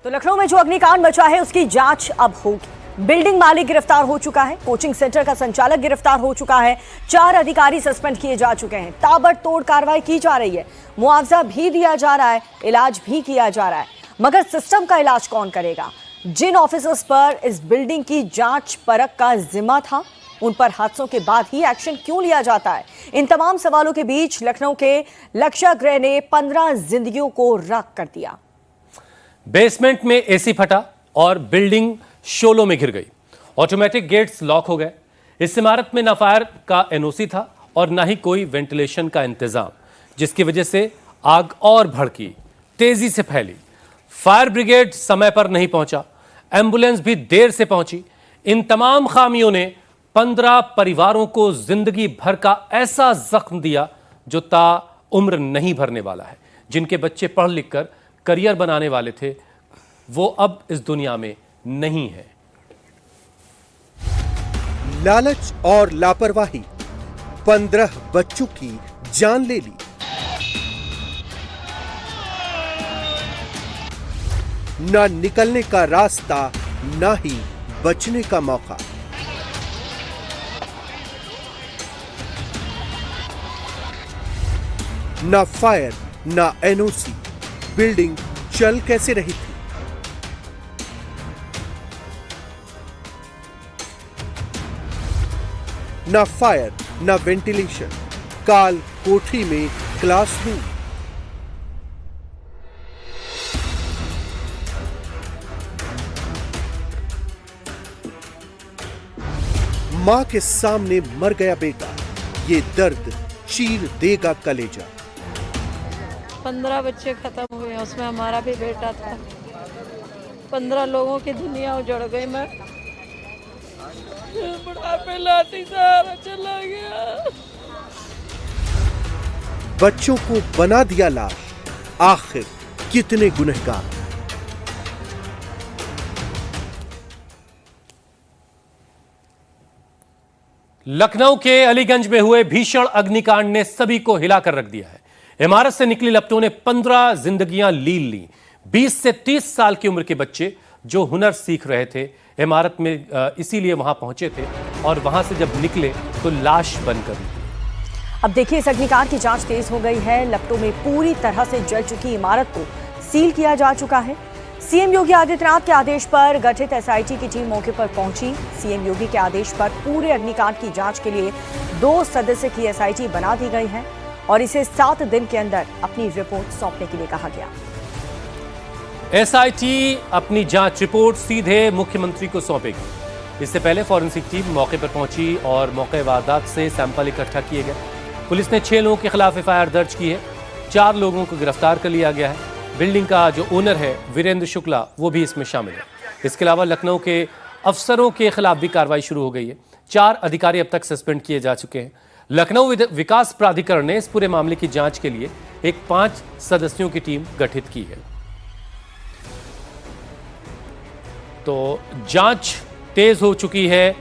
तो लखनऊ में जो अग्निकांड मचा है उसकी जांच अब होगी। बिल्डिंग मालिक गिरफ्तार हो चुका है, कोचिंग सेंटर का संचालक गिरफ्तार हो चुका है, 4 अधिकारी सस्पेंड किए जा चुके हैं। ताबड़तोड़ कार्रवाई की जा रही है, मुआवजा भी दिया जा रहा है, इलाज भी किया जा रहा है। मगर सिस्टम का इलाज कौन करेगा? जिन ऑफिसर्स पर इस बिल्डिंग की जांच परख का जिम्मा था, उन पर हादसों के बाद ही एक्शन क्यों लिया जाता है? इन तमाम सवालों के बीच लखनऊ के लक्षागृह ने 15 जिंदगियों को राख कर दिया। बेसमेंट में एसी फटा और बिल्डिंग शोलों में घिर गई। ऑटोमेटिक गेट्स लॉक हो गए। इस इमारत में ना फायर का एनओसी था और ना ही कोई वेंटिलेशन का इंतजाम, जिसकी वजह से आग और भड़की, तेजी से फैली। फायर ब्रिगेड समय पर नहीं पहुंचा, एम्बुलेंस भी देर से पहुंची। इन तमाम खामियों ने 15 परिवारों को जिंदगी भर का ऐसा जख्म दिया जो ता उम्र नहीं भरने वाला है। जिनके बच्चे पढ़ लिख कर करियर बनाने वाले थे, वो अब इस दुनिया में नहीं है। लालच और लापरवाही 15 बच्चों की जान ले ली। ना निकलने का रास्ता, ना ही बचने का मौका। ना फायर, ना एनओसी, बिल्डिंग चल कैसे रही थी? ना फायर, ना वेंटिलेशन, काल कोठरी में क्लासरूम। मां के सामने मर गया बेटा, ये दर्द चीर देगा कलेजा। 15 बच्चे खत्म हुए, उसमें हमारा भी बेटा था। 15 लोगों की दुनिया उजड़ गई। मैं बुढ़ापे लाती सहारा चला गया। बच्चों को बना दिया लाश, आखिर कितने गुनहगार? लखनऊ के अलीगंज में हुए भीषण अग्निकांड ने सभी को हिलाकर रख दिया है। इमारत से निकली लपटों ने 15 जिंदगियां लील ली। 20 से 30 साल की उम्र के बच्चे जो हुनर सीख रहे थे, इमारत में इसीलिए वहां पहुंचे थे और वहां से जब निकले तो लाश बनकर निकली। अब देखिए, इस अग्निकांड की जांच तेज हो गई है। लपटों में पूरी तरह से जल चुकी इमारत को सील किया जा चुका है। सीएम योगी आदित्यनाथ के आदेश पर गठित एसआईटी की टीम मौके पर पहुंची। सीएम योगी के आदेश पर पूरे अग्निकांड की जांच के लिए 2 सदस्य की एसआईटी बना दी गई है और इसे 7 दिन के अंदर अपनी रिपोर्ट सौंपने के लिए कहा गया। एसआईटी अपनी जांच रिपोर्ट सीधे मुख्यमंत्री को सौंपेगी। इससे पहले फॉरेंसिक टीम मौके पर पहुंची और मौके वारदात से सैंपल इकट्ठा किए गए। पुलिस ने 6 लोगों के खिलाफ एफआईआर दर्ज की है। 4 लोगों को गिरफ्तार कर लिया गया है। बिल्डिंग का जो ओनर है वीरेंद्र शुक्ला, वो भी इसमें शामिल है। इसके अलावा लखनऊ के अफसरों के खिलाफ भी कार्रवाई शुरू हो गई है। 4 अधिकारी अब तक सस्पेंड किए जा चुके हैं। लखनऊ विकास प्राधिकरण ने इस पूरे मामले की जांच के लिए एक 5 सदस्यों की टीम गठित की है। तो जांच तेज हो चुकी है।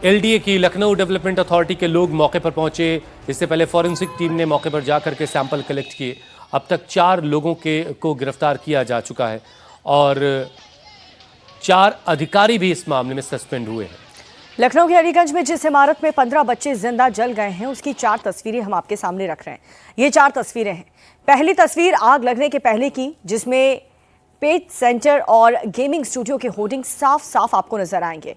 एलडीए की, लखनऊ डेवलपमेंट अथॉरिटी के लोग मौके पर पहुंचे। इससे पहले फॉरेंसिक टीम ने मौके पर जाकर के सैंपल कलेक्ट किए। अब तक 4 लोगों को गिरफ्तार किया जा चुका है और 4 अधिकारी भी इस मामले में सस्पेंड हुए हैं। लखनऊ के अलीगंज में जिस इमारत में 15 बच्चे जिंदा जल गए हैं, उसकी 4 तस्वीरें हम आपके सामने रख रहे हैं। ये 4 तस्वीरें हैं। पहली तस्वीर आग लगने के पहले की, जिसमें पेट सेंटर और गेमिंग स्टूडियो के होर्डिंग साफ साफ आपको नजर आएंगे।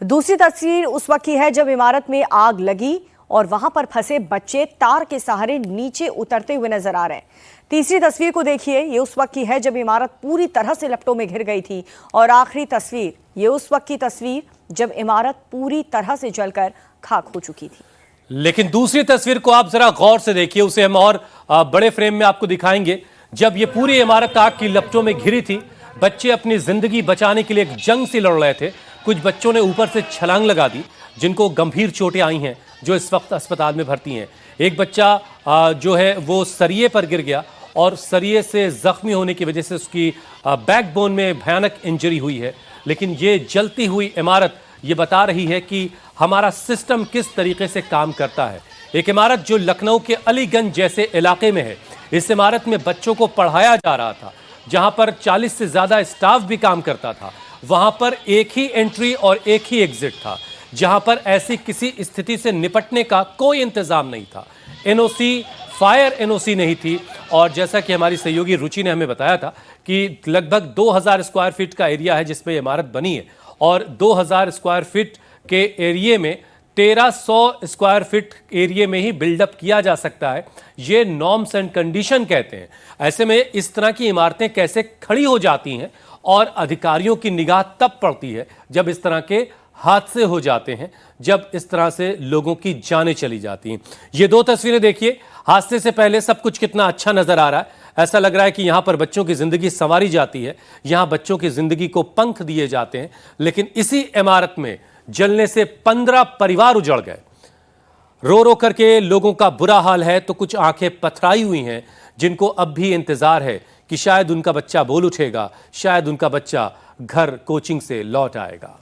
दूसरी तस्वीर उस वक्त की है जब इमारत में आग लगी और वहां पर फंसे बच्चे तार के सहारे नीचे उतरते हुए नजर आ रहे हैं। तीसरी तस्वीर को देखिए, ये उस वक्त की है जब इमारत पूरी तरह से लपटों में घिर गई थी। और आखिरी तस्वीर, ये उस वक्त की तस्वीर जब इमारत पूरी तरह से जलकर खाक हो चुकी थी। लेकिन दूसरी तस्वीर को आप जरा गौर से देखिए, उसे हम और बड़े फ्रेम में आपको दिखाएंगे। जब ये पूरी इमारत आग की लपटों में घिरी थी, बच्चे अपनी जिंदगी बचाने के लिए एक जंग से लड़ रहे थे। कुछ बच्चों ने ऊपर से छलांग लगा दी, जिनको गंभीर चोटें आई हैं, जो इस वक्त अस्पताल में भर्ती हैं। एक बच्चा जो है वो सरिये पर गिर गया और सरिये से जख्मी होने की वजह से उसकी बैकबोन में भयानक इंजरी हुई है। लेकिन ये जलती हुई इमारत ये बता रही है कि हमारा सिस्टम किस तरीके से काम करता है। एक इमारत जो लखनऊ के अलीगंज जैसे इलाके में है, इस इमारत में बच्चों को पढ़ाया जा रहा था, जहां पर 40 से ज्यादा स्टाफ भी काम करता था, वहां पर एक ही एंट्री और एक ही एग्जिट था, जहां पर ऐसी किसी स्थिति से निपटने का कोई इंतजाम नहीं था। एनओसी, फायर एनओसी नहीं थी। और जैसा कि हमारी सहयोगी रुचि ने हमें बताया था कि लगभग 2000 स्क्वायर फीट का एरिया है जिसमें इमारत बनी है, और 2000 स्क्वायर फीट के एरिया में 1300 स्क्वायर फीट एरिया में ही बिल्डअप किया जा सकता है। ये नॉर्म्स एंड कंडीशन कहते हैं। ऐसे में इस तरह की इमारतें कैसे खड़ी हो जाती हैं, और अधिकारियों की निगाह तब पड़ती है जब इस तरह के हादसे हो जाते हैं, जब इस तरह से लोगों की जानें चली जाती हैं। ये दो तस्वीरें देखिए, हादसे से पहले सब कुछ कितना अच्छा नजर आ रहा है। ऐसा लग रहा है कि यहां पर बच्चों की जिंदगी संवारी जाती है, यहां बच्चों की जिंदगी को पंख दिए जाते हैं। लेकिन इसी इमारत में जलने से 15 परिवार उजड़ गए। रो रो करके लोगों का बुरा हाल है, तो कुछ आंखें पथराई हुई हैं जिनको अब भी इंतजार है कि शायद उनका बच्चा बोल उठेगा, शायद उनका बच्चा घर कोचिंग से लौट आएगा।